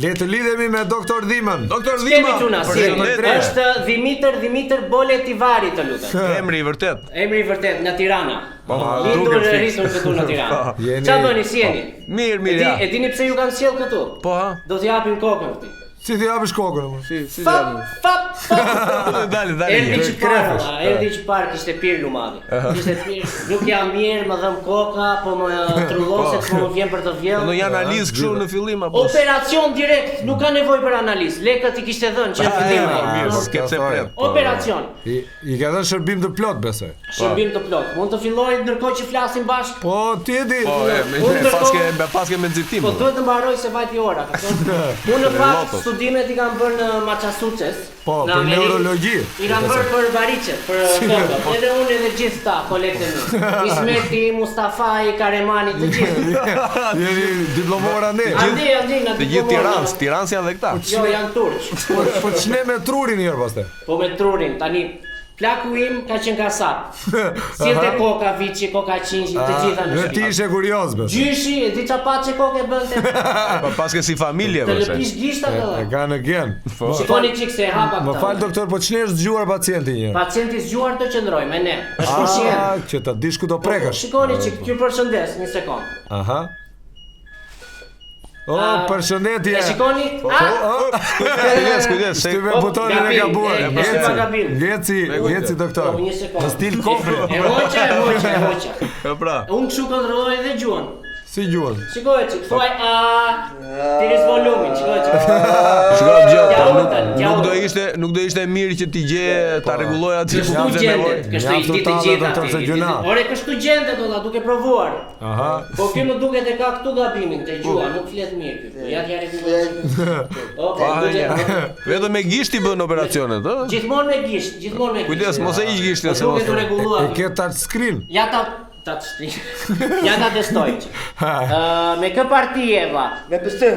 Le të lidhemi me doktor Dhimën. Doktor Kemi Dhima. çuna, si është Dimitër Boletivari, të lutem. Emri i vërtet. Emri i vërtet nga Tirana. duket Lindur e fix. rritur këtu në Tiranë. Jeni- Çfarë bëni, si jeni? Mirë, ja. E dini pse ju kanë sjell këtu? Po, ha? Do t'ju japim kokën këtij. Si ti japësh kokën? Si Fap, fap, fap. Dali. Erdi që krefesh. parë, erdi që parë kishte pirë lumadi. Kishte pirë, nuk jam mirë, më dhëm koka, po më trulloset, po më vjen për të vjellë. Do një analizë kështu në fillim apo? Operacion direkt, nuk ka nevojë për analizë. Lekët i kishte dhënë që në fillim. Mirë, No? s'ke pse pret. Operacion, I ka dhënë shërbim të plot, besoj. shërbim të plot. Mund të fillojë ndërkohë që flasim bashkë. Po, ti e di. Paske me nxitim. Po duhet të mbaroj se vajti ora. Unë në fakt studimet i kam bërë në Massachusetts. Po, në për Amerikë. neurologji. I kam bërë për varicet, për kokën. Edhe unë edhe gjithë ta, kolegët e mi. Ismeti, Mustafai, Karemani, të gjithë. Jeni diplomora ne. Andi, na Të gjithë Tiranës janë dhe këta. Jo, janë turq. Po ç'ne me trurin herë pastaj. Po me trurin, tani plaku im ka qenë kasap. Si te koka viçi, koka qinxhi, të gjitha në Në ti shtëpi. ishe kurioz, besoj. Gjyshi, e di çfarë paçe kokë bënte. Paske si familje Të vëse. lëpish gishta E këllë. ka në gen. Shikoni çik se e hapa Më fal këta. doktor, po ç'ne është zgjuar pacienti një herë? Pacienti zgjuar të qëndroj me ne. Është pacient. Që të dish ku do prekësh. Shikoni çik, ju përshëndes një sekond. Aha. O, përshëndetje. E shikoni? Kujdes. Shtyve Oh, butonin e gabim, gabuar. e shtyva gabim. Ngeci doktor. Po, një sekond. Në stil kofre. E hoqa. Po pra. Unë kështu kontrolloj edhe gjuhën. Si gjuhën? Shikoj çik, thuaj tiris volumin, shikoj çik. Shikoj gjë, Gjautën. nuk do ishte mirë që ti gje ta rregulloj atë Kështu gjendet, kështu i ditë gjithë doktor se gjuna. Ore kështu gjendet olla, duke provuar. Aha. Po ky më duket e ka këtu gabimin te gjuha, nuk flet mirë ky. Ja t'ja rregulloj. duket. Vetëm me gisht i bën operacionet, ë? Gjithmonë me gisht, gjithmonë me gisht. Kujdes, mos e hiq gishtin se mos. Duket u rregulluar. E ke touch screen? Ja ta shkri. Ja ta testoj. Me kë parti e va? Me pse?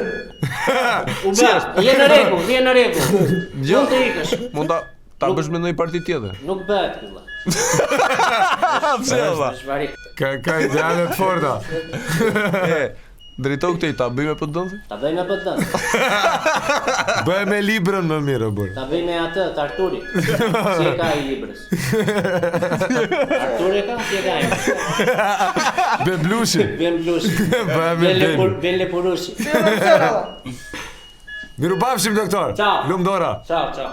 U bë, je në rregull, je në rregull. Mund të ikësh. Mund ta bësh me ndonjë parti tjetër. Nuk bëhet kjo. Pse valla? Shvari. Ka ideale të forta. Drejto këtej ta bëjmë për dëndë? Ta bëj me pëtën. Bëj me librën më mirë bur. Ta bëj me atë të Arturit. Si e ka i librës? Arturi ka? Si e ka i? Be blushi. Vjen blushi. Bëj me bel. Vjen lepurushi. Miru bafshim doktor. Ciao. Lum dora. Ciao, ciao.